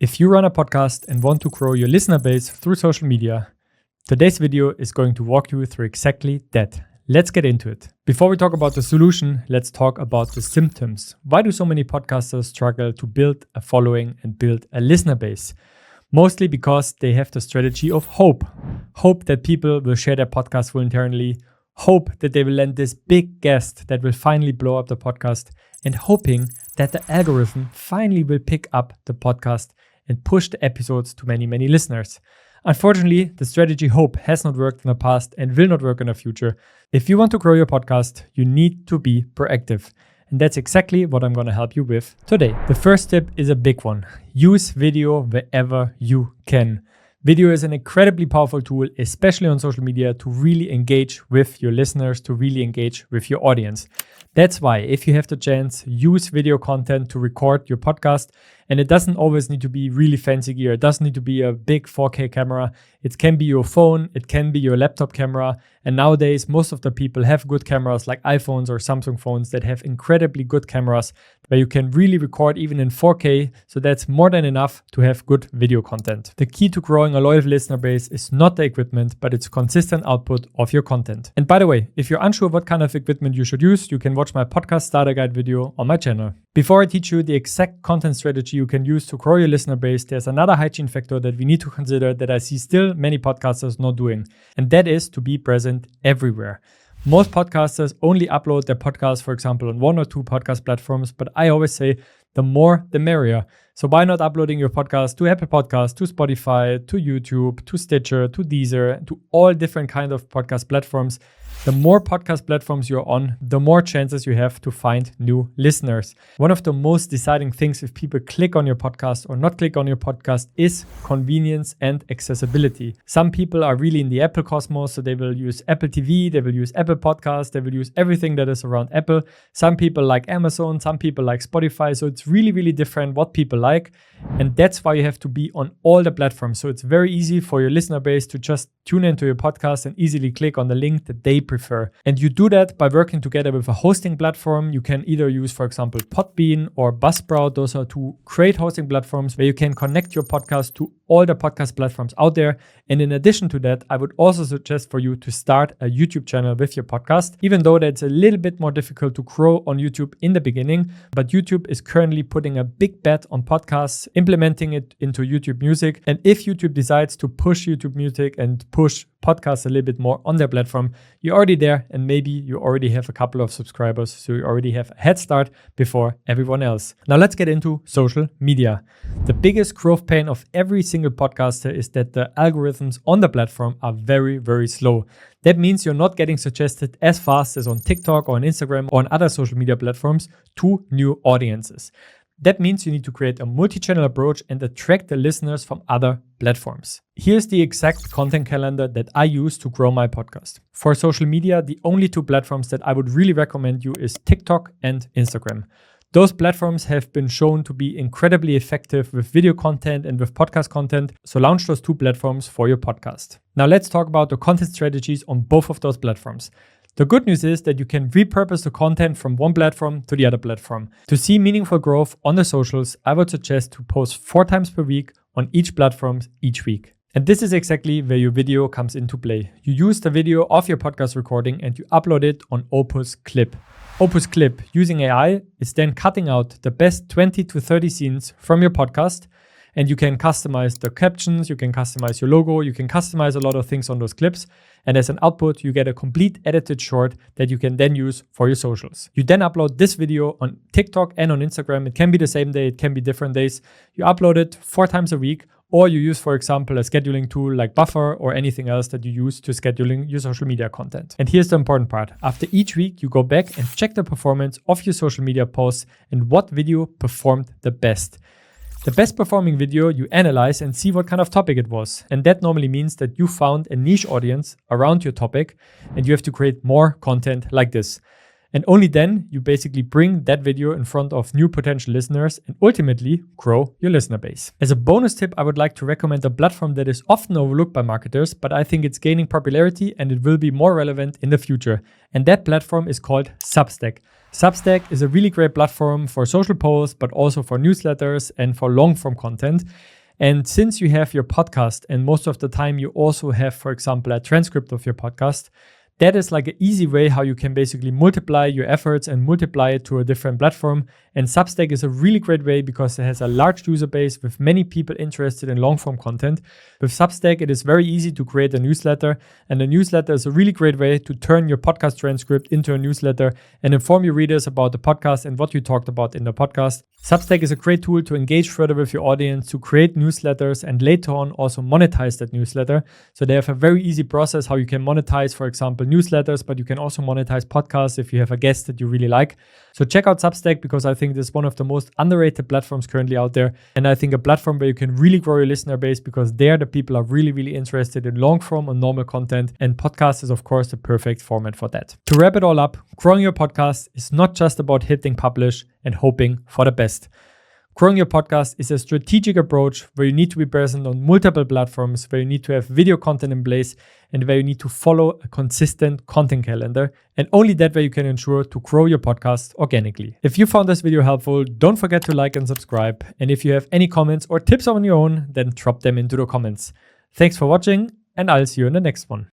If you run a podcast and want to grow your listener base through social media, today's video is going to walk you through exactly that. Let's get into it. Before we talk about the solution, let's talk about the symptoms. Why do so many podcasters struggle to build a following and build a listener base? Mostly because they have the strategy of hope. Hope that people will share their podcast voluntarily. Hope that they will land this big guest that will finally blow up the podcast. And hoping that the algorithm finally will pick up the podcast and push the episodes to many, many listeners. Unfortunately, the strategy hope has not worked in the past and will not work in the future. If you want to grow your podcast, you need to be proactive. And that's exactly what I'm going to help you with today. The first tip is a big one. Use video wherever you can. Video is an incredibly powerful tool, especially on social media, to really engage with your listeners, to really engage with your audience. That's why, if you have the chance, use video content to record your podcast. And it doesn't always need to be really fancy gear. It doesn't need to be a big 4K camera. It can be your phone. It can be your laptop camera. And nowadays, most of the people have good cameras like iPhones or Samsung phones that have incredibly good cameras where you can really record even in 4K. So that's more than enough to have good video content. The key to growing a loyal listener base is not the equipment, but it's consistent output of your content. And by the way, if you're unsure what kind of equipment you should use, you can watch my podcast starter guide video on my channel. Before I teach you the exact content strategy you can use to grow your listener base, there's another hygiene factor that we need to consider that I see still many podcasters not doing, and that is to be present everywhere. Most podcasters only upload their podcasts, for example, on 1 or 2 podcast platforms, but I always say the more, the merrier. So why not uploading your podcast to Apple Podcasts, to Spotify, to YouTube, to Stitcher, to Deezer, to all different kinds of podcast platforms? The more podcast platforms you're on, the more chances you have to find new listeners. One of the most deciding things if people click on your podcast or not click on your podcast is convenience and accessibility. Some people are really in the Apple cosmos, so they will use Apple TV, they will use Apple Podcasts, they will use everything that is around Apple. Some people like Amazon, some people like Spotify. So it's really, really different what people like. And that's why you have to be on all the platforms. So it's very easy for your listener base to just tune into your podcast and easily click on the link that they prefer. And you do that by working together with a hosting platform. You can either use, for example, Podbean or Buzzsprout. Those are 2 great hosting platforms where you can connect your podcast to all the podcast platforms out there. And in addition to that, I would also suggest for you to start a YouTube channel with your podcast, even though that's a little bit more difficult to grow on YouTube in the beginning. But YouTube is currently putting a big bet on podcasts, implementing it into YouTube Music. And if YouTube decides to push YouTube Music and push podcasts a little bit more on their platform, you're already there, and maybe you already have a couple of subscribers, so you already have a head start before everyone else. Now let's get into social media. The biggest growth pain of every single podcaster is that the algorithms on the platform are very, very slow. That means you're not getting suggested as fast as on TikTok or on Instagram or on other social media platforms to new audiences. That means you need to create a multi-channel approach and attract the listeners from other platforms. Here's the exact content calendar that I use to grow my podcast. For social media, the only 2 platforms that I would really recommend you is TikTok and Instagram. Those platforms have been shown to be incredibly effective with video content and with podcast content, so launch those 2 platforms for your podcast. Now let's talk about the content strategies on both of those platforms. The good news is that you can repurpose the content from one platform to the other platform. To see meaningful growth on the socials, I would suggest to post 4 times per week on each platform each week. And this is exactly where your video comes into play. You use the video of your podcast recording and you upload it on Opus Clip. Opus Clip, using AI, is then cutting out the best 20 to 30 scenes from your podcast. And you can customize the captions, you can customize your logo, you can customize a lot of things on those clips. And as an output, you get a complete edited short that you can then use for your socials. You then upload this video on TikTok and on Instagram. It can be the same day, it can be different days. You upload it 4 times a week, or you use, for example, a scheduling tool like Buffer or anything else that you use to scheduling your social media content. And here's the important part. After each week, you go back and check the performance of your social media posts and what video performed the best. The best performing video you analyze and see what kind of topic it was. And that normally means that you found a niche audience around your topic and you have to create more content like this. And only then you basically bring that video in front of new potential listeners and ultimately grow your listener base. As a bonus tip, I would like to recommend a platform that is often overlooked by marketers, but I think it's gaining popularity and it will be more relevant in the future. And that platform is called Substack. Substack is a really great platform for social posts, but also for newsletters and for long form content. And since you have your podcast and most of the time you also have, for example, a transcript of your podcast, that is like an easy way how you can basically multiply your efforts and multiply it to a different platform. And Substack is a really great way because it has a large user base with many people interested in long form content. With Substack, it is very easy to create a newsletter, and a newsletter is a really great way to turn your podcast transcript into a newsletter and inform your readers about the podcast and what you talked about in the podcast. Substack is a great tool to engage further with your audience, to create newsletters and later on also monetize that newsletter. So they have a very easy process how you can monetize, for example, newsletters, but you can also monetize podcasts if you have a guest that you really like. So check out Substack because I think this is one of the most underrated platforms currently out there. And I think a platform where you can really grow your listener base because there the people are really, really interested in long form and normal content. And podcast is, of course, the perfect format for that. To wrap it all up, growing your podcast is not just about hitting publish and hoping for the best. Growing your podcast is a strategic approach where you need to be present on multiple platforms, where you need to have video content in place, and where you need to follow a consistent content calendar. And only that way you can ensure to grow your podcast organically. If you found this video helpful, don't forget to like and subscribe. And if you have any comments or tips on your own, then drop them into the comments. Thanks for watching, and I'll see you in the next one.